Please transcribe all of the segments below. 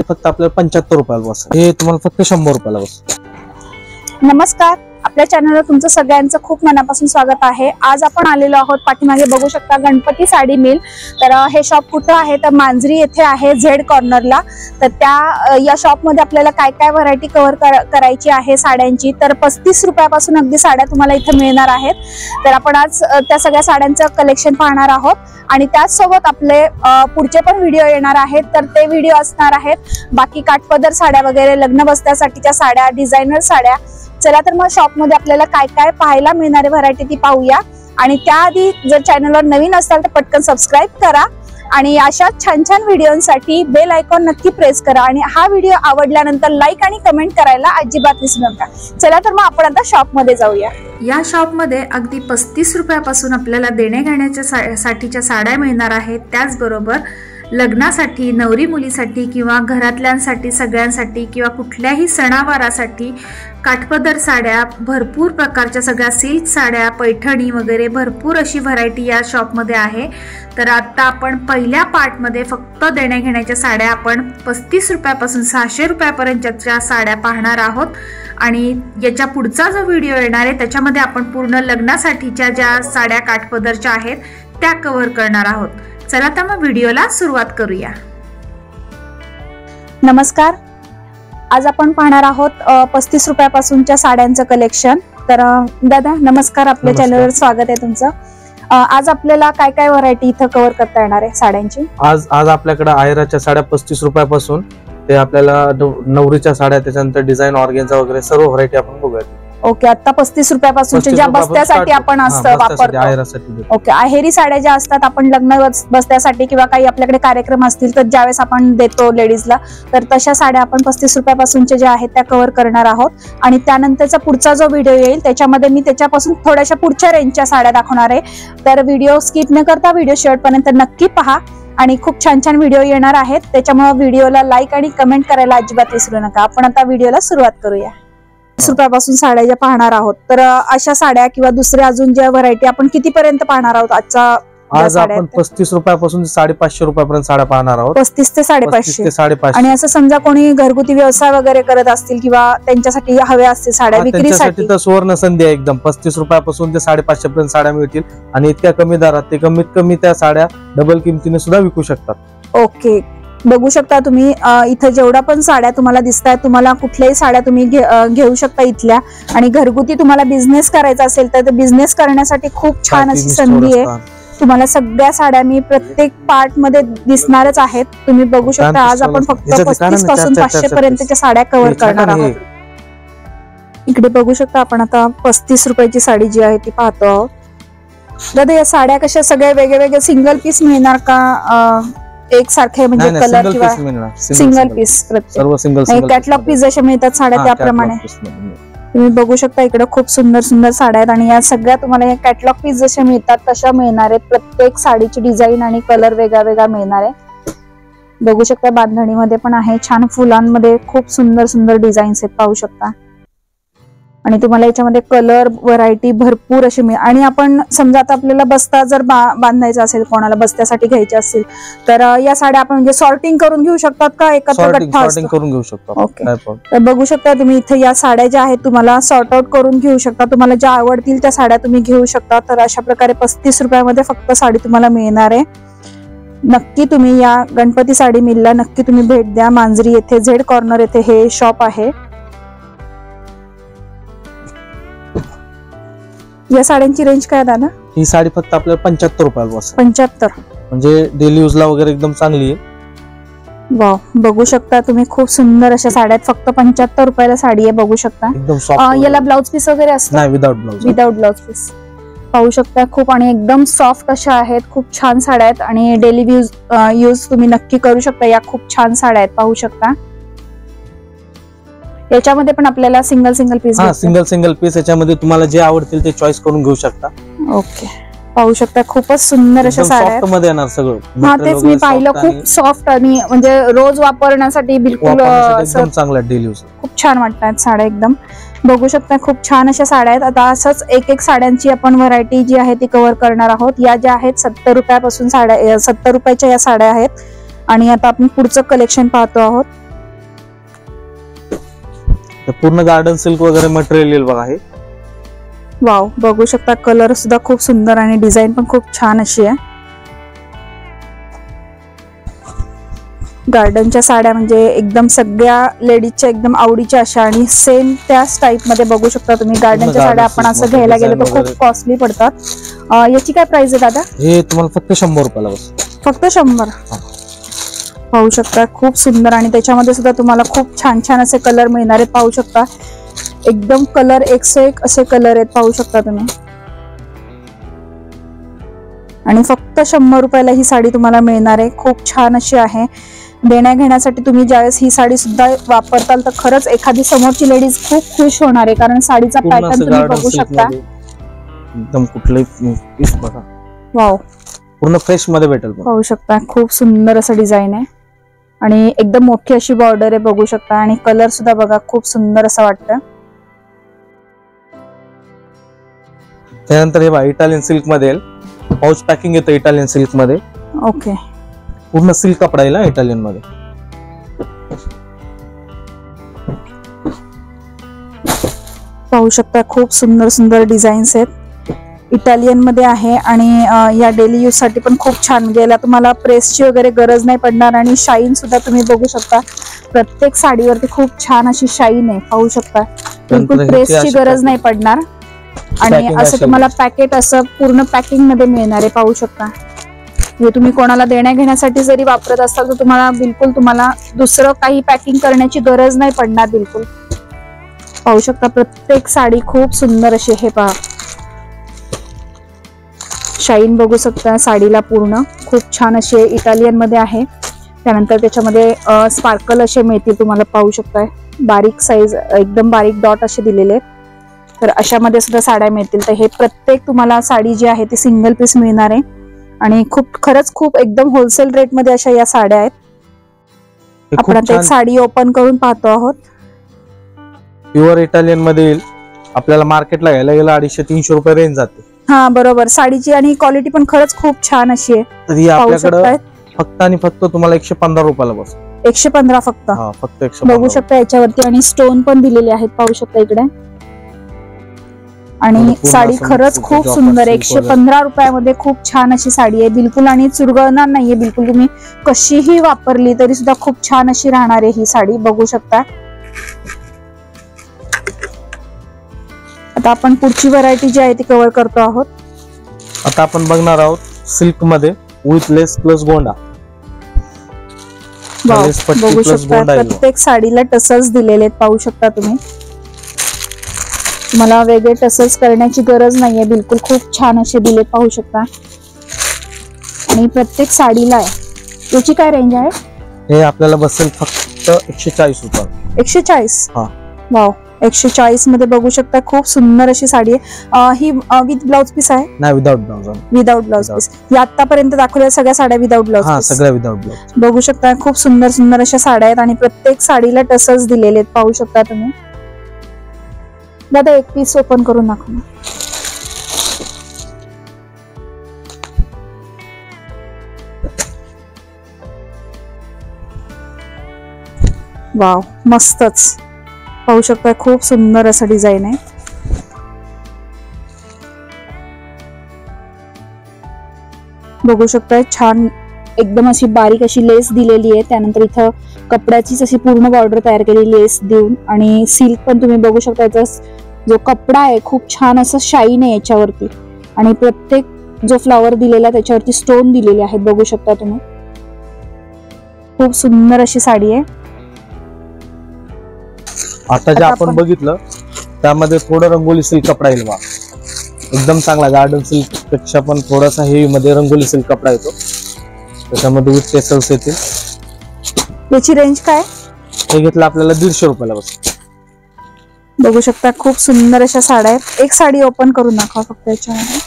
फक्त आपल्याला 75 रुपयाला बसेल, हे तुम्हाला फक्त 100 रुपयाला बसेल। नमस्कार, आपल्या चॅनलवर तुमचं सगळ्यांचं खूप मनापासून स्वागत आहे। आज आपण आलेलो आहोत, पाठीमागे बघू शकता गणपती साडी मिल। तर हे शॉप कुठं आहे तर मांजरी येथे आहे, झेड कॉर्नरला। तर या शॉप मध्ये आपल्याला काय काय व्हरायटी कव्हर करायची आहे साड्यांची, तर 35 रुपयापासून अगदी साड्या तुम्हाला इथे मिळणार आहेत। तर आपण आज त्या सगळ्या साड्यांचं कलेक्शन पाहणार आहोत आणि त्याचसोबत आपले पुढचे पण व्हिडिओ येणार आहेत। तर ते व्हिडिओ असणार आहेत बाकी काठपदर साड्या वगैरे, लग्न बसण्यासाठीच्या साड्या, डिझायनर साड्या। चला तर मग शॉप मध्ये आपल्याला काय काय पाहायला मिळणारे व्हरायटी ती पाहूया। आणि त्याआधी जर चॅनलवर नवीन असाल तर पटकन सबस्क्राईब करा आणि अशा छान छान व्हिडिओसाठी बेल आयकॉन नक्की प्रेस करा। आणि हा व्हिडिओ आवडल्यानंतर लाईक आणि कमेंट करायला अजिबात विसरू नका। चला तर मग आपण आता शॉप मध्ये जाऊया। या शॉप मध्ये अगदी 35 रुपयापासून आपल्याला देणे घेण्याच्या साठीच्या साड्या मिळणार आहेत। त्याचबरोबर लग्नासाठी, नवरी मुलीसाठी किंवा घरातल्यांसाठी, सगळ्यांसाठी किंवा कुठल्याही सणावारासाठी काठपदर साड्या, भरपूर प्रकारच्या सगळ्या सिल्क साड्या, पैठणी वगैरे भरपूर अशी व्हरायटी या शॉपमध्ये आहे। तर आता आपण पहिल्या पार्टमध्ये फक्त देण्या घेण्याच्या साड्या आपण 35 रुपयापासून 600 रुपयापर्यंतच्या साड्या पाहणार आहोत। आणि याच्या पुढचा जो व्हिडिओ येणार आहे त्याच्यामध्ये आपण पूर्ण लग्नासाठीच्या ज्या साड्या काठपदरच्या आहेत त्या कव्हर करणार आहोत। चला तर मग व्हिडिओला सुरुवात करूया। नमस्कार, आज आपण पाहणार आहोत 35 रुपयापासूनच्या साड्यांचं कलेक्शन। तर दादा नमस्कार, आपल्या चॅनलवर स्वागत आहे तुमचं। आज आपल्याला काय काय व्हरायटी इथं कव्हर करता येणार आहे साड्यांची? आज आपल्याकडे आयराच्या साड्या 35 रुपयापासून ते आपल्याला नवरीच्या साड्या, त्याच्यानंतर डिझाईन, ऑर्गेन्झा वगैरे सर्व व्हरायटी आपण बघूया। ओके, आता 35 रुपयापासूनच्या ज्या बस्त्यासाठी आपण वापरतो, ओके, आहेरी साड्या ज्या असतात आपण लग्न बस्त्यासाठी किंवा काही आपल्याकडे कार्यक्रम असतील तर ज्यावेळेस आपण देतो लेडीजला, तर तशा साड्या आपण 35 रुपयापासूनच्या ज्या आहेत त्या कव्हर करणार आहोत। आणि त्यानंतरचा पुढचा जो व्हिडिओ येईल त्याच्यामध्ये मी त्याच्यापासून थोड्याशा पुढच्या रेंजच्या साड्या दाखवणार आहे। तर व्हिडिओ स्किप न करता व्हिडिओ शेवटपर्यंत नक्की पहा आणि खूप छान छान व्हिडिओ येणार आहेत, त्याच्यामुळे व्हिडिओला लाईक आणि कमेंट करायला अजिबात विसरू नका। आपण आता व्हिडिओला सुरुवात करूया। 30 रुपयापासून साड्या ज्या पाहणार आहोत, तर अशा साड्या किंवा दुसऱ्या अजून ज्या व्हरायटी आपण कितीपर्यंत पाहणार आहोत? आज आपण 35 रुपयापासून 550 रुपयापर्यंत साड्या पाहणार आहोत। 35 ते 550। आणि असं समजा कोणी घरगुती व्यवसाय वगैरे करत असतील किंवा त्यांच्यासाठी हव्या असतील साड्या विक्रीसाठी, तर सुवर्ण संधी आहे एकदम। 35 रुपयापासून ते 550 पर्यंत साड्या मिळतील आणि इतक्या कमी दरात ते कमीत कमी त्या साड्या डबल किमतीने सुद्धा विकू शकतात। ओके, बघू शकता तुम्ही इथं जेवढा पण साड्या तुम्हाला दिसतायत, तुम्हाला कुठल्याही साड्या तुम्ही घेऊ शकता इथल्या। आणि घरगुती तुम्हाला बिझनेस करायचा असेल तर बिझनेस करण्यासाठी खूप छान अशी संधी आहे। तुम्हाला सगळ्या साड्या मी प्रत्येक पार्ट मध्ये दिसणारच आहेत, तुम्ही बघू शकता। आज आपण फक्त 35 पासून 500 पर्यंतच्या साड्या कव्हर करणार आहोत। इकडे बघू शकता आपण आता 35 रुपयाची साडी जी आहे ती पाहतो आहोत। दादा या साड्या कशा सगळ्या वेगवेगळे सिंगल पीस मिळणार का एक सारखे, म्हणजे कलर किंवा सिंगल पीस? कॅटलॉग पीस जसे मिळतात साड्या त्याप्रमाणे तुम्ही बघू शकता। इकडे खूप सुंदर सुंदर साड्या आहेत आणि या सगळ्या तुम्हाला या कॅटलॉग पीस जसे मिळतात तशा मिळणार आहेत। प्रत्येक साडीची डिझाईन आणि कलर वेगळा वेगळा मिळणार आहे। बघू शकता बांधणीमध्ये पण आहे, छान फुलांमध्ये खूप सुंदर सुंदर डिझाईन्स आहेत, पाहू शकता। आणि तुम्हाला याच्यामध्ये कलर व्हरायटी भरपूर अशी मिळेल। आणि आपण समजा आता आपल्याला बस्ता जर बांधायचा असेल, कोणाला बस्त्यासाठी घ्यायची असतील, तर या साड्या आपण म्हणजे सॉर्टिंग करून घेऊ शकतात का एकत्र गठ्ठा करून घेऊ शकतो? ओके, तर बघू शकता तुम्ही इथे या साड्या ज्या आहेत तुम्हाला सॉर्ट आउट करून घेऊ शकता। तुम्हाला ज्या आवडतील त्या साड्या तुम्ही घेऊ शकता। तर अशा प्रकारे 35 रुपयामध्ये फक्त साडी तुम्हाला मिळणार आहे। नक्की तुम्ही या गणपती साडी मिलला नक्की तुम्ही भेट द्या। मांजरी येथे झेड कॉर्नर येथे हे शॉप आहे। या साड्यांची रेंज काय दादा? ही साडी फक्त आपल्याला 75 रुपयाला बसेल। 75 म्हणजे डेली यूजला वगैरे एकदम चांगली आहे। वाव, बघू शकता तुम्ही खूप सुंदर अशा साड्या आहेत, फक्त 75 रुपयाला साडी आहे, बघू शकता। याला ब्लाउज पीस वगैरे असतं? नाही, विदाउट ब्लाउज पीस। पाहू शकता खूप आणि एकदम सॉफ्ट अशा आहेत, खूप छान साड्या आहेत आणि डेली यूज तुम्ही नक्की करू शकता। या खूप छान साड्या आहेत, पाहू शकता। याच्यामध्ये पण आपल्याला सिंगल पीस, सिंगल पीस याच्यामध्ये तुम्हाला जे आवडतील ते चॉईस करून घेऊ शकता। ओके, पाहू शकता खूपच सुंदर अशा साड्या आहेत, मध्ये येणार सगळं। हा, तेच मी पाहिलं, खूप सॉफ्ट आणि म्हणजे रोज वापरण्यासाठी बिलकुल चांगला डेली यूज, खूप छान वाटतात साड्या एकदम। बघू शकता खूप छान अशा साड्या आहेत। आता असंच एक एक साड्यांची आपण व्हरायटी जी आहे ती कव्हर करणार आहोत। या ज्या आहेत 70 रुपयापासून साड्या, 70 रुपयाच्या या साड्या आहेत। आणि आता आपण पुढचं कलेक्शन पाहतो आहोत। तर पूर्ण गार्डन सिल्क वगैरे मटेरियल येईल बघा हे. वाव, बघू शकता कलर सुद्धा खूप सुंदर आणि डिझाईन पण खूप छान अशी आहे. गार्डनच्या साड्या म्हणजे एकदम सगळ्या लेडीजच्या एकदम आवडीच्या अशा आणि सेम त्याच टाइप मध्ये बघू शकता तुम्ही. गार्डनच्या साड्या आपण असं घ्यायला गेलो तर खूप कॉस्टली पडतात. याची काय प्राइस आहे दादा? हे तुम्हाला फक्त 100 रुपयाला बस. फक्त 100. पाहू शकता खूप सुंदर आणि त्याच्यामध्ये सुद्धा तुम्हाला खूप छान छान असे कलर मिळणार आहेत. पाहू शकता एकदम कलर 101 असे कलर आहेत. पाहू शकता तुम्ही. आणि फक्त 100 रुपयाला ही साडी तुम्हाला मिळणार आहे. खूप छान अशी आहे. देण्या घेण्यासाठी तुम्ही ज्यावेळेस ही साडी सुद्धा वापरताल तर खरंच एखादी समोरची लेडीज खूप खुश होणार आहे, कारण साडीचा पॅटर्न तुम्ही बघू शकता. एकदम कुठलंही पीस बघा. वाव, पूर्ण फ्रेश मध्ये भेटेल. पाहू शकता खूप सुंदर असं डिझाईन आहे आणि एकदम मोठी अशी बॉर्डर आहे. बघू शकता आणि कलर सुद्धा बघा खूप सुंदर असं वाटतं. त्यानंतर हे बघा इटालियन सिल्क मध्ये पाऊच पॅकिंग येतं इटालियन सिल्क मध्ये. ओके, पूर्ण सिल्क कपडा येईल इटालियन मध्ये. पाहू शकता खूप सुंदर सुंदर डिझाईन्स आहेत. इटालियन मध्ये आहे आणि या डेली यूज साठी पण खूप छान. गेला तुम्हाला प्रेसची वगैरे गरज नाही पडणार आणि शाईन सुद्धा तुम्ही बघू शकता. प्रत्येक साडीवरती खूप छान अशी शाईन आहे. पाहू शकता बिलकुल प्रेसची गरज नाही पडणार आणि असं तुम्हाला पॅकेट असं पूर्ण पॅकिंग मध्ये मिळणार आहे. पाहू शकता हे तुम्ही कोणाला देण्या घेण्यासाठी जरी वापरत असाल तर तुम्हाला दुसरं काही पॅकिंग करण्याची गरज नाही पडणार बिलकुल. पाहू शकता प्रत्येक साडी खूप सुंदर अशी. हे पहा शाईन बघू शकता साडीला पूर्ण खूप छान असे इटालियन मध्ये आहे. त्यानंतर त्याच्यामध्ये स्पार्कल असे मिळतील तुम्हाला. पाहू शकताय बारीक साईज एकदम बारीक डॉट असे दिलेले आहेत. तर अशामध्ये सुद्धा साड्या मिळतील. तर हे प्रत्येक तुम्हाला साडी जी आहे ती सिंगल पीस मिळणार आहे आणि खरंच खूप एकदम होलसेल रेट मध्ये अशा या साड्या आहेत. आपण आता एक साडी ओपन करून पाहतो आहोत. प्युअर इटालियन मध्ये येईल. आपल्याला मार्केटला घ्यायला गेलं 250-300 रुपये रेंज जाते. हा बरोबर. साडीची आणि क्वालिटी पण खरंच खूप छान अशी आहे. तर ही आपल्याकडे फक्त आणि फक्त तुम्हाला 115 रुपयाला बस. 115 फक्त. फक्त 115 बघू शकता याच्यावरती आणि स्टोन पण दिलेले आहेत. पाहू शकता इकडे. आणि साडी खरंच खूप सुंदर. 115 रुपयामध्ये खूप छान अशी साडी आहे बिलकुल आणि चुरगळणार नाहीये बिलकुल. तुम्ही कशीही वापरली तरी सुद्धा खूप छान अशी राहणार आहे ही साडी. बघू शकता. आता आपण पुढची व्हरायटी जी आहे ती कव्हर करतो आहोत. आता आपण बघणार आहोत सिल्क मध्ये विथ लेस प्लस गोंडा. बघू शकता प्रत्येक साडीला टसल्स दिलेले आहेत. पाहू शकता तुम्ही. मला वेगळे टसल्स करण्याची गरज नाहीये बिलकुल. खूप छान असे दिले. पाहू शकता आणि प्रत्येक साडीला आहे. याची काय रेंज आहे? हे आपल्याला बसेल फक्त 140 रुपये. 140. हा. वाव, 140 मध्ये बघू शकता खूप सुंदर अशी साडी आहे. ही विथ ब्लाउज पीस आहे? नाही, without blouse. Without blouse piece. या आतापर्यंत दाखवलेल्या सगळ्या साड्या विदाउट ब्लाउज. हा, सगळ्या विदाउट ब्लाउज. बघू शकता खूप सुंदर सुंदर अशा साड्या आहेत आणि प्रत्येक साडीला टसल्स दिलेले आहेत. पाहू शकता तुम्ही. दादा एक पीस ओपन करून दाखवा. वाव, मस्तच. पाहू शकता खूप सुंदर असं डिझाईन आहे. बघू शकता छान एकदम अशी बारीक अशी लेस दिलेली आहे. त्यानंतर इथं कपड्याचीच अशी पूर्ण बॉर्डर तयार केलेली लेस देऊन आणि सिल्क पण तुम्ही बघू शकता. याचा जो कपडा आहे खूप छान असं शाईन आहे याच्यावरती आणि प्रत्येक जो फ्लावर दिलेला त्याच्यावरती स्टोन दिलेले आहेत. बघू शकता तुम्ही. खूप सुंदर अशी साडी आहे. आता जे आपण बघितलं त्यामध्ये थोडं रंगोली सिल्क कपडा येईल बा. एकदम चांगला. गार्डन सिल्क पेक्षा पण थोडासा हेवी मध्ये रंगोली सिल्क कपडा येतो. त्याच्यामध्ये विथ टेसल्स येतील. याची रेंज काय? हे घेतलं आपल्याला 150 रुपयाला बस. बघू शकता खूप सुंदर अशा साड्या आहेत. एक साडी ओपन करून दाखवा फक्त याच्यामध्ये.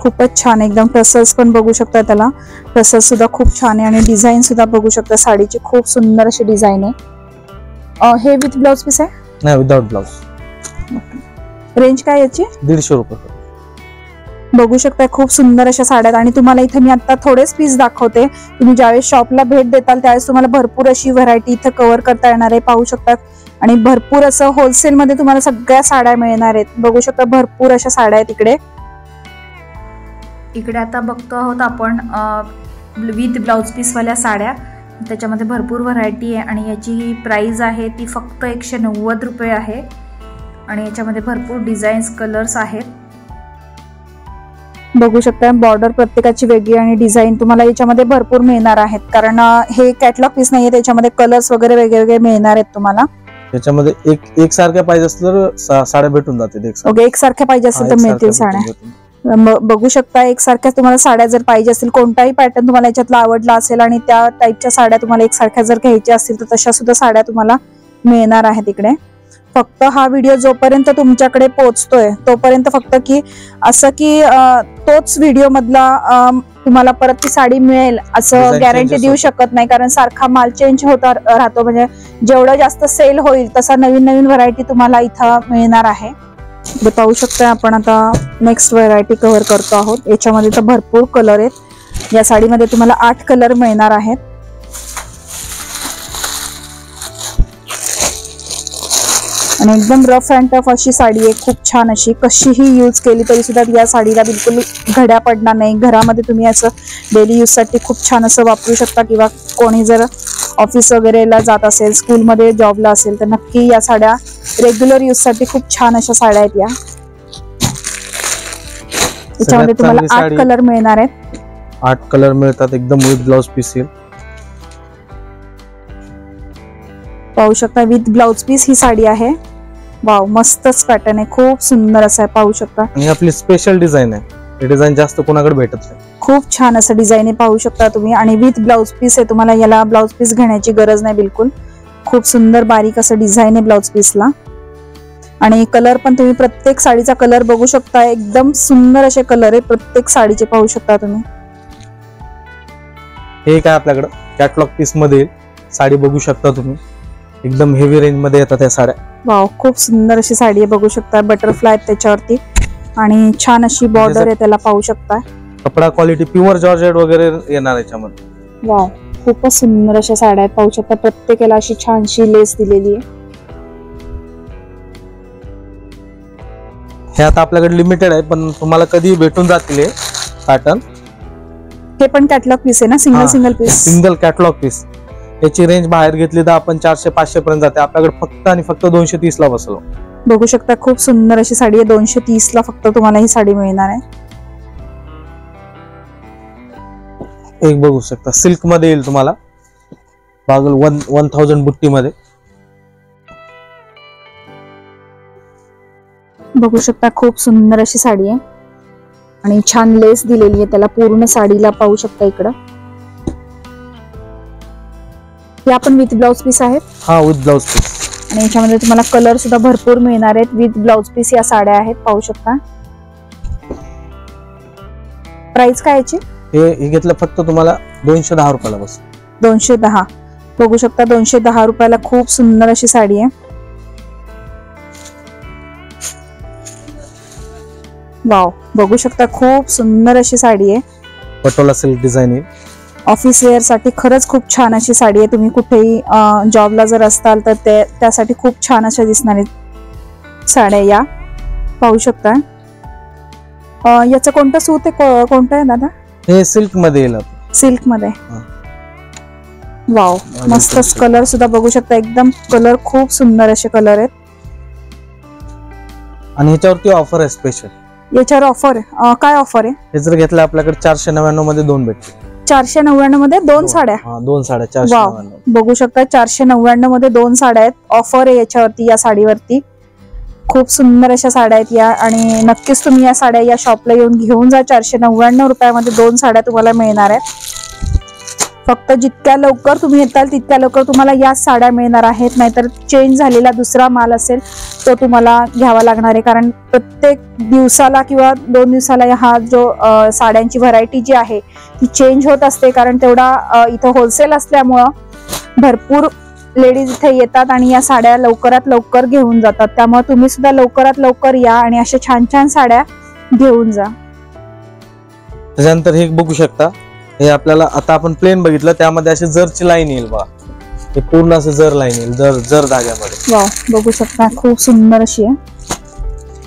खूपच छान एकदम. टसल्स पण बघू शकता. त्याला टसल्स सुद्धा खूप छान आहे आणि डिझाईन सुद्धा बघू शकता. साडीची खूप सुंदर अशी डिझाईन आहे. हे विथ ब्लाउज पीस आहे? नाही, विदाउट ब्लाउज. रेंज काय याची? 150 रुपये. बघू शकता खूप सुंदर अशा साड्या आहेत. आणि तुम्हाला इथे मी आता थोडेच पीस दाखवते. तुम्ही ज्यावेळेस शॉपला भेट देताल त्यावेळेस तुम्हाला भरपूर अशी व्हरायटी इथे कव्हर करता येणार आहे, पाहू शकता. आणि भरपूर असं होलसेल मध्ये तुम्हाला सगळ्या साड्या मिळणार आहेत. बघू शकता भरपूर अशा साड्या आहेत इकडे. इकडे आता बघतो आहोत आपण विथ ब्लाउज पीसवाल्या साड्या. त्याच्यामध्ये भरपूर व्हरायटी आहे आणि याची प्राइस आहे ती फक्त 190 रुपये आहे. आणि याच्यामध्ये भरपूर डिझाईन्स, कलर्स आहेत. बघू शकता प्रत्येकाची प्रत्येकाची वेगळी आणि डिझाईन तुम्हाला याच्यामध्ये भरपूर मिळणार आहेत, कारण हे कॅटलॉग पीस नाहीये, त्याच्यामध्ये कलर्स वगैरे वेगवेगळे मिळणार आहेत तुम्हाला. त्याच्यामध्ये एक सारख्या पाहिजे असलं तर साड्या भेटून जातील. एक सारख्या पाहिजे असेल तर मिळतील साड्या. बघू शकता एकसारख्या तुम्हाला साड्या जर पाहिजे असतील, कोणताही पॅटर्न तुम्हाला याच्यातला आवडला असेल आणि त्या टाईपच्या साड्या तुम्हाला एकसारख्या जर घ्यायच्या असतील तर तशा सुद्धा साड्या तुम्हाला मिळणार आहेत इकडे. फक्त हा व्हिडिओ जोपर्यंत तुमच्याकडे पोहोचतोय तोपर्यंत फक्त की असं की तोच व्हिडिओ मधला तुम्हाला परत ती साडी मिळेल असं गॅरंटी देऊ शकत नाही, कारण सारखा माल चेंज होता राहतो. म्हणजे जेवढं जास्त सेल होईल तसा नवीन नवीन व्हरायटी तुम्हाला इथं मिळणार आहे. पाहू शकता आपण आता नेक्स्ट व्हरायटी कव्हर करतो आहोत. याच्यामध्ये तर भरपूर कलर आहेत. या साडीमध्ये तुम्हाला 8 कलर मिळणार आहेत. आणि एकदम रफ अँड टफ अशी साडी आहे, खूप छान अशी. कशीही यूज केली तरी सुद्धा या साडीला बिलकुल घड्या पडणार नाही. घरामध्ये तुम्ही असं डेली यूज साठी खूप छान असं वापरू शकता, किंवा कोणी जर ऑफिस वगैरेला जात असेल, स्कूलमध्ये जॉबला असेल तर नक्की या साड्या रेग्युलर यूज साठी खूप छान अशा साड्या आहेत या. याच्यामध्ये तुम्हाला 8 कलर मिळणार आहेत. 8 कलर मिळतात, एकदम विथ ब्लाउज पीस येईल. पाहू शकता विथ ब्लाउज पीस ही साडी आहे. वाव, मस्तच पॅटर्न आहे, खूप सुंदर असं आहे, पाहू शकता. आणि आपली स्पेशल डिझाईन आहे, हे डिझाईन जास्त कोणाकडे भेटत नाही. खूप छान असं डिझाईन आहे, पाहू शकता तुम्ही. आणि विथ ब्लाउज पीस आहे, तुम्हाला याला ब्लाउज पीस घेण्याची गरज नाही बिलकुल. खूप सुंदर बारीक असं डिझाईन आहे ब्लाउज पीसला. आणि कलर पण तुम्ही प्रत्येक साडीचा कलर बघू शकता, एकदम सुंदर असे कलर आहे प्रत्येक साडीचे, पाहू शकता तुम्ही. हे काय आपल्याकडे कॅटलॉग पीस मध्ये साडी बघू शकता तुम्ही, एकदम हेवी रेंज मध्ये येतात या साड्या. वाव, खूप सुंदर अशी साडी आहे, बघू शकता. बटरफ्लाय त्याच्यावरती आणि छान अशी बॉर्डर आहे त्याला, पाहू शकता. कपडा क्वालिटी प्युअर जॉर्जेट वगैरे येणार याच्यामध्ये. वाव, खूपच सुंदर अशा साड्या आहेत, पाहू शकता. प्रत्येकाला अशी छानशी लेस दिलेली आहे. हे आता आपल्याकडे लिमिटेड आहे, पण तुम्हाला कधी भेटून जातील हे पॅटर्न. हे पण कॅटलॉग पीस आहे ना, single piece, single catalogue piece. याची रेंज बाहेर घेतली तर आपण 400-500 पर्यंत जाते, आपल्याकडे फक्त आणि फक्त 230 ला बसलो. बघू शकता खूप सुंदर अशी साडी आहे. 230 ला फक्त तुम्हाला ही साडी मिळणार आहे. एक बघू शकता सिल्क मध्ये येईल तुम्हाला, बागल 1000 बुट्टी मध्ये. बघू शकता खूप सुंदर अशी साडी आहे आणि छान लेस दिलेली आहे त्याला पूर्ण साडीला, पाहू शकता इकडं. या पण विथ ब्लाउज पीस आहेत. हा, विथ ब्लाउज पीस. आणि याच्यामध्ये तुम्हाला कलर सुद्धा भरपूर मिळणार आहेत. विथ ब्लाउज पीस या साड्या आहेत, पाहू शकता. प्राइस काय याची? हे घेतलं फक्त तुम्हाला 210 रुपयाला बस. 210. बघू शकता 210 रुपयाला खूप सुंदर अशी साडी आहे. वाव, बघू शकता खूप सुंदर अशी साडी आहे. पटोला सिल्क डिझाईन आहे. ऑफिस वेअर साठी खरंच खूप छान अशी साडी आहे. तुम्ही कुठेही जॉबला जर असताल तर त्यासाठी खूप छान अशा दिसणारी साड्या या, पाहू शकता. याचं कोणतं सूत आहे, कोणतं आहे दादा? हे सिल्क मध्ये येईल. सिल्क मध्ये. वाव, मस्तच कलर सुद्धा बघू शकता, एकदम कलर खूप सुंदर असे कलर आहेत. आणि ह्याच्यावरती ऑफर आहे स्पेशल. याच्यावर ऑफर आहे, काय ऑफर आहे? हे जर घेतलं आपल्याकडे 499 मध्ये 2 भेटतील. 499 मध्ये 2 साड्या. 2 साड्या 499. बघू शकता 499 मध्ये 2 साड्या आहेत. ऑफर आहे याच्यावरती, या साडीवरती. खूप सुंदर अशा साड्या आहेत या, आणि नक्कीच तुम्ही या साड्या या शॉपला येऊन घेऊन जा. 499 रुपयामध्ये 2 साड्या तुम्हाला मिळणार आहेत. फक्त जितक्या लवकर तुम्ही येताल तितक्या लवकर तुम्हाला या साड्या मिळणार आहेत, नाहीतर चेंज झालेला दुसरा माल असेल तो तुम्हाला घ्यावा लागणार आहे. कारण प्रत्येक दिवसाला किंवा 2 दिवसाला हा जो साड्यांची व्हरायटी जी आहे ती चेंज होत असते, कारण तेवढा इथं होलसेल असल्यामुळं भरपूर लेडीज इथे येतात आणि या साड्या लवकरात लवकर घेऊन जातात. त्यामुळे तुम्ही सुद्धा लवकरात लवकर या आणि अशा छान छान साड्या घेऊन जा. त्याच्यानंतर हे बघू शकता, हे आपल्याला आता आपण प्लेन बघितलं, त्यामध्ये अशी जरची लाईन येईल बघा. हे पूर्ण असं जर लाईन येईल, जर धाग्यामध्ये. वाव, बघू शकता खूप सुंदर अशी आहे.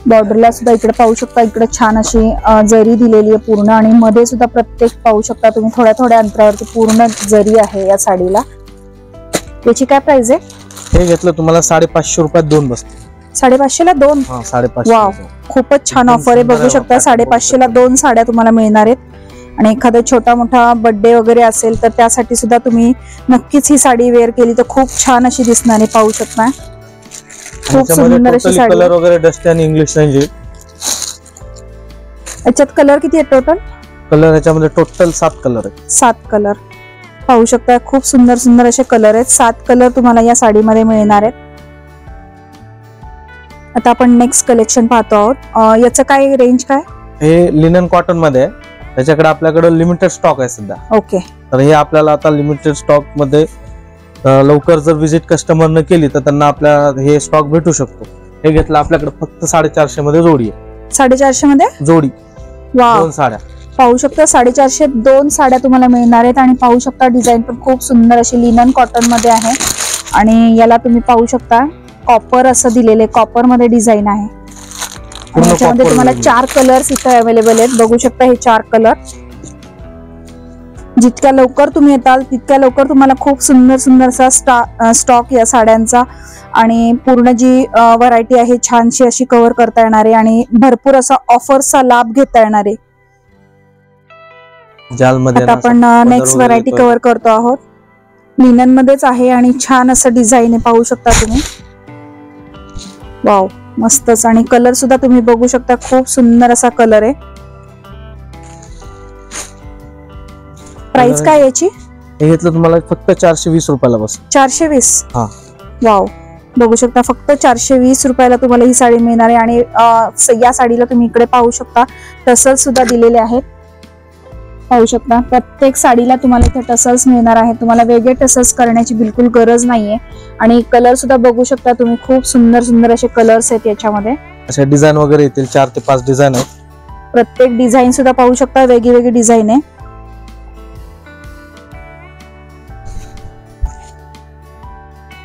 बॉर्डरला सुद्धा इकडे पाहू शकता, इकडे छान अशी जरी दिलेली आहे पूर्ण, आणि मध्ये सुद्धा प्रत्येक पाहू शकता तुम्ही थोड्या थोड्या अंतरावरती पूर्ण जरी आहे या साडीला. याची काय प्राइस आहे? हे घेतलं तुम्हाला 550 रुपयात 2 बसते. 550 ला 2? 550. वाव, खूपच छान ऑफर आहे. बघू शकता 550 ला 2 साड्या तुम्हाला मिळणार आहेत. आणि एखादा छोटा मोठा बर्थडे वगैरे असेल तर त्यासाठी सुद्धा तुम्ही नक्कीच ही साडी वेअर केली तर खूप छान अशी दिसणार आहे. पाहू शकता खूप सुंदर अशी साडी. कलर वगैरे डस्ट आणि इंग्लिश रेंज आहे. याच्यात कलर किती आहेत टोटल? कलर याच्यामध्ये टोटल 7 कलर आहेत. 7 कलर पाहू शकता. खूप सुंदर सुंदर असे कलर आहेत. 7 कलर तुम्हाला या साडीमध्ये मिळणार आहेत. आता आपण नेक्स्ट कलेक्शन पाहतो आहोत. याचं काय रेंज काय? हे लिनन कॉटन मध्ये आहे. त्याच्याकडे आपल्याकडे लिमिटेड स्टॉक आहे सध्या. ओके. तर हे आपल्याला आता लिमिटेड स्टॉक मध्ये लवकर जर विजिट कस्टमरने केली तर त्यांना आपल्या हे स्टॉक भेटू शकतो. हे घेतलं आपल्याकडे फक्त 450 मध्ये जोडी आहे. 450 मध्ये जोडी? वाव, 2 साड्या पाहू शकता. 450 2 साड्या तुम्हाला मिळणार आहेत. आणि पाहू शकता डिझाईन पण खूप सुंदर अशी लिनन कॉटन मध्ये आहे. आणि याला तुम्ही पाहू शकता कॉपर असं दिलेले, कॉपर मध्ये डिझाईन आहे. आणि याच्यामध्ये तुम्हाला 4 कलर्स इथे अवेलेबल आहेत. बघू शकता हे 4 कलर. जितक्या लवकर तुम्ही येताल तितक्या लवकर तुम्हाला खूप सुंदर सुंदर असा स्टॉक या साड्यांचा आणि पूर्ण जी व्हरायटी आहे छानशी अशी कव्हर करता येणार आहे. आणि भरपूर असा ऑफर्सचा लाभ घेता येणार आहे. आता आपण नेक्स्ट व्हरायटी कव्हर करतो आहोत. लिनन मध्येच आहे आणि छान असं डिझाईन आहे. पाहू शकता तुम्ही. वाव, मस्तच. आणि कलर सुद्धा तुम्ही बघू शकता खूप सुंदर असा कलर आहे. प्राइस काय याची? हे घेतलं तुम्हाला फक्त 420 रुपयाला बस. 420? हा. वाव, बघू शकता फक्त 420 रुपयाला तुम्हाला ही साडी मिळणार आहे. आणि या साडीला तुम्ही इकडे पाहू शकता टसल्स सुद्धा दिलेले आहेत. पाहू शकता प्रत्येक साडीला तुम्हाला इथे टसल्स मिळणार आहेत. तुम्हाला वेगळे टसल्स करण्याची बिलकुल गरज नाहीये. आणि कलर सुद्धा बघू शकता तुम्ही खूप सुंदर सुंदर असे कलर्स आहेत याच्यामध्ये. असे डिझाईन वगैरे येतील 4 ते 5 डिझाईन आहेत. प्रत्येक डिझाईन सुद्धा पाहू शकता वेगळी डिझाईन आहे.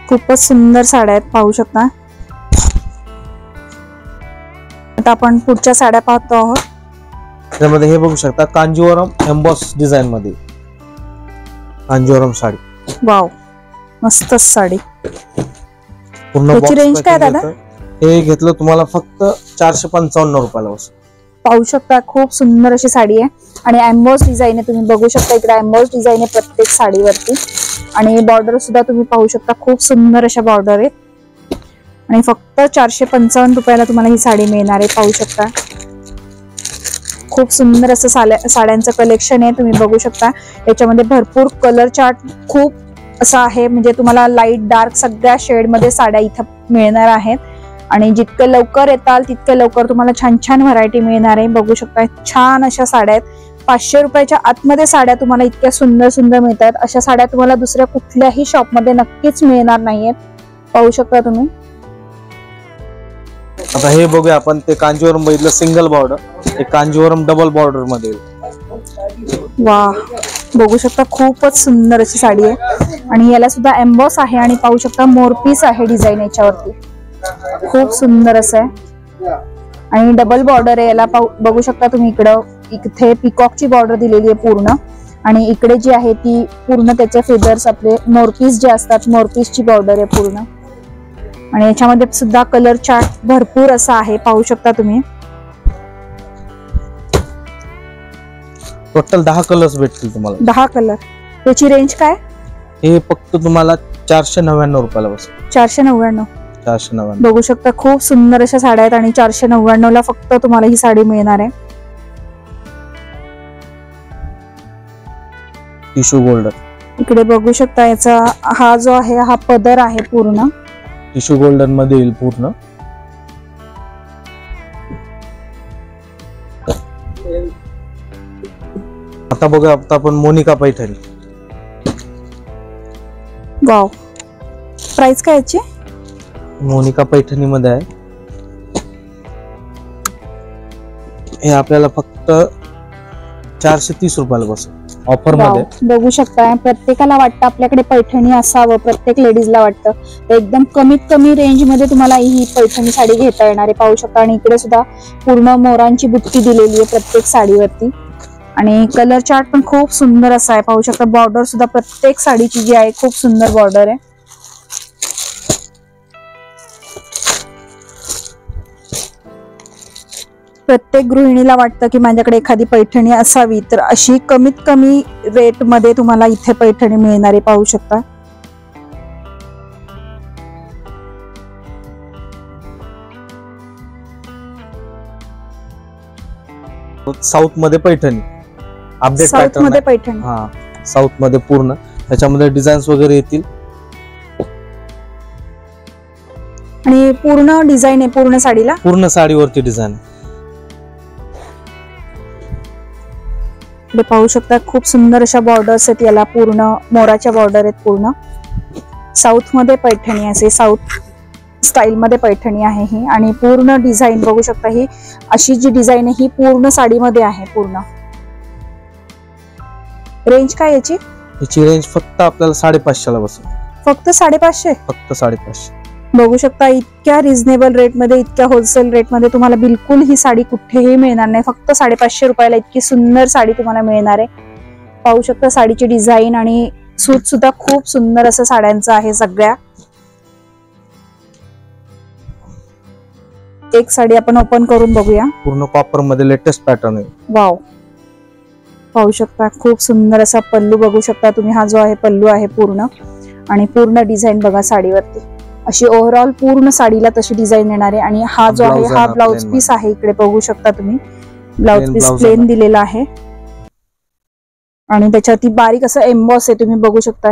खूपच सुंदर साड्या आहेत. पाहू शकता. आता आपण पुढच्या साड्या पाहतो आहोत. त्यामध्ये हे बघू शकता कांजीवरम एम्बॉस डिझाईन मध्ये कांजीवरम साडी. वाव, मस्तच साडी. पूर्ण याची रेंज काय दादा? हे घेतलं तुम्हाला फक्त 455 रुपयाला बस. पाहू शकता खूप सुंदर अशी साडी आहे. आणि एम्बॉस डिझाईन आहे. तुम्ही बघू शकता इकडे एम्बॉस डिझाईन आहे प्रत्येक साडीवरती. आणि बॉर्डर सुद्धा तुम्ही पाहू शकता खूप सुंदर अशा बॉर्डर आहेत. आणि फक्त 455 रुपयाला तुम्हाला ही साडी मिळणार आहे. पाहू शकता खूप सुंदर असं साड्यांचं कलेक्शन आहे. तुम्ही बघू शकता याच्यामध्ये भरपूर कलर चार्ट खूप असा आहे. म्हणजे तुम्हाला लाईट डार्क सगळ्या शेड मध्ये साड्या इथं मिळणार आहेत. आणि जितकं लवकर येताल तितकं लवकर तुम्हाला छान छान व्हरायटी मिळणार आहे. बघू शकता छान अशा साड्या आहेत. 500 रुपयाच्या आतमध्ये साड्या तुम्हाला इतक्या सुंदर सुंदर मिळतात. अशा साड्या तुम्हाला दुसऱ्या कुठल्याही शॉपमध्ये नक्कीच मिळणार नाहीयेत. पाहू शकता तुम्ही. आता हे बघूया आपण. ते कांजीवरम बघितलं सिंगल बॉर्डर, हे कांजीवरम डबल बॉर्डर मध्ये. वा, बघू शकता खूपच सुंदर अशी साडी आहे. आणि याला सुद्धा एम्बॉस आहे. आणि पाहू शकता मोरपीस आहे डिझाईन याच्यावरती. खूप सुंदर असं आहे. आणि डबल बॉर्डर आहे याला. बघू शकता तुम्ही इकडं इथे पिकॉकची बॉर्डर दिलेली आहे पूर्ण. आणि इकडे जी आहे ती पूर्ण त्याचे फेदर्स आपले मोरपीस जे असतात मोरपीसची बॉर्डर आहे पूर्ण. आणि याच्यामध्ये सुद्धा कलर चार्ट भरपूर असा आहे. पाहू शकता तुम्ही. टोटल 10 कलर्स भेटतील तुम्हाला. 10 कलर. याची रेंज काय? हे फक्त तुम्हाला 499 रुपयाला बस. 499? 499. बघू शकता खूप सुंदर अशा साड्या आहेत. आणि 499 ला फक्त तुम्हाला ही साडी मिळणार आहे. Tissue golden. इकडे बघू शकता याचा हा जो आहे हा पदर आहे पूर्ण टिश्यू गोल्डन मध्ये येईल पूर्ण. आता बघा आता आपण मोनिका पैठणी. वाव, प्राइस काय याची? मोनिका पैठणी मध्ये आहे. हे आपल्याला फक्त 430 रुपयाला बसेल ऑफर मध्ये. बघू शकता प्रत्येकाला वाटतं आपल्याकडे पैठणी असावं, प्रत्येक लेडीजला वाटतं. तर एकदम कमीत कमी रेंज मध्ये तुम्हाला ही पैठणी साडी घेता येणार आहे. पाहू शकता. आणि इकडे सुद्धा पूर्ण मोरांची बुट्टी दिलेली आहे प्रत्येक साडीवरती. आणि कलर चार्ट पण खूप सुंदर असा आहे. पाहू शकता. बॉर्डर सुद्धा प्रत्येक साडीची जी आहे खूप सुंदर बॉर्डर आहे. प्रत्येक गृहिणीला वाटतं की माझ्याकडे एखादी पैठणी असावी, तर अशी कमीत कमी रेट मध्ये तुम्हाला इथे पैठणी मिळणार आहे. पाहू शकता. साऊथ मध्ये पैठणी अपडेट साऊथ मध्ये पैठणी. हा, साऊथ मध्ये पूर्ण त्याच्यामध्ये डिझाईन्स वगैरे येतील. आणि पूर्ण डिझाईन आहे पूर्ण साडीला. पूर्ण साडीवरती डिझाईन. पाहू शकता खूप सुंदर अशा बॉर्डर्स आहेत याला. पूर्ण मोराच्या बॉर्डर आहेत पूर्ण. साऊथ मध्ये पैठणी असे साऊथ स्टाईल मध्ये पैठणी आहे ही. आणि पूर्ण डिझाईन बघू शकता. ही अशी जी डिझाईन आहे ही पूर्ण साडीमध्ये आहे पूर्ण. रेंज काय याची? याची रेंज फक्त आपल्याला 550 ला बसेल. फक्त 550. फक्त 550. बघू शकता इतक्या रिझनेबल रेट मध्ये, इतक्या होलसेल रेट मध्ये तुम्हाला बिलकुल ही साडी कुठेही मिळणार नाही. फक्त 550 रुपयाला इतकी सुंदर साडी तुम्हाला मिळणार आहे. पाहू शकता साडीची डिझाईन आणि सूत सुद्धा खूप सुंदर असं साड्यांचं आहे सगळ्या. एक साडी आपण ओपन करून बघूया. पूर्ण कॉपर मध्ये लेटेस्ट पॅटर्न आहे. वाव. पाहू शकता खूप सुंदर असा पल्लू बघू शकता तुम्ही. हा जो आहे पल्लू आहे पूर्ण. आणि पूर्ण डिझाईन बघा साडीवरती. अशी ओव्हरऑल पूर्ण साडीला तशी डिझाईन येणार आहे. आणि हा जो आहे हा ब्लाउज पीस आहे. इकडे बघू शकता तुम्ही ब्लाउज पीस प्लेन दिलेला आहे. आणि त्याच्यावरती बारीक असं एम्बॉस आहे. तुम्ही बघू शकता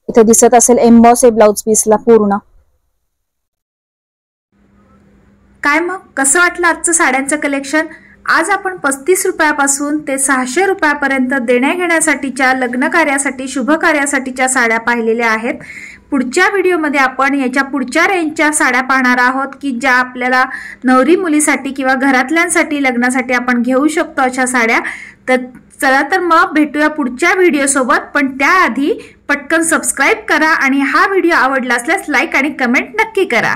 इथे दिसत असेल एम्बॉस आहे ब्लाउज पीसला पूर्ण. काय मग कसं वाटलं आजचं साड्यांचं कलेक्शन? आज आपण 35 रुपयापासून ते 600 रुपयापर्यंत देण्या घेण्यासाठीच्या, लग्न कार्यासाठी, शुभ कार्यासाठीच्या साड्या पाहिलेल्या आहेत. पुढच्या व्हिडिओमध्ये आपण याच्या पुढच्या रेंजच्या साड्या पाहणार आहोत की ज्या आपल्याला नवरी मुलीसाठी किंवा घरातल्यांसाठी लग्नासाठी आपण घेऊ शकतो अशा साड्या. तर चला तर मग भेटूया पुढच्या व्हिडिओ सोबत. पण त्याआधी पटकन सबस्क्राईब करा आणि हा व्हिडिओ आवडला असल्यास लाईक आणि कमेंट नक्की करा.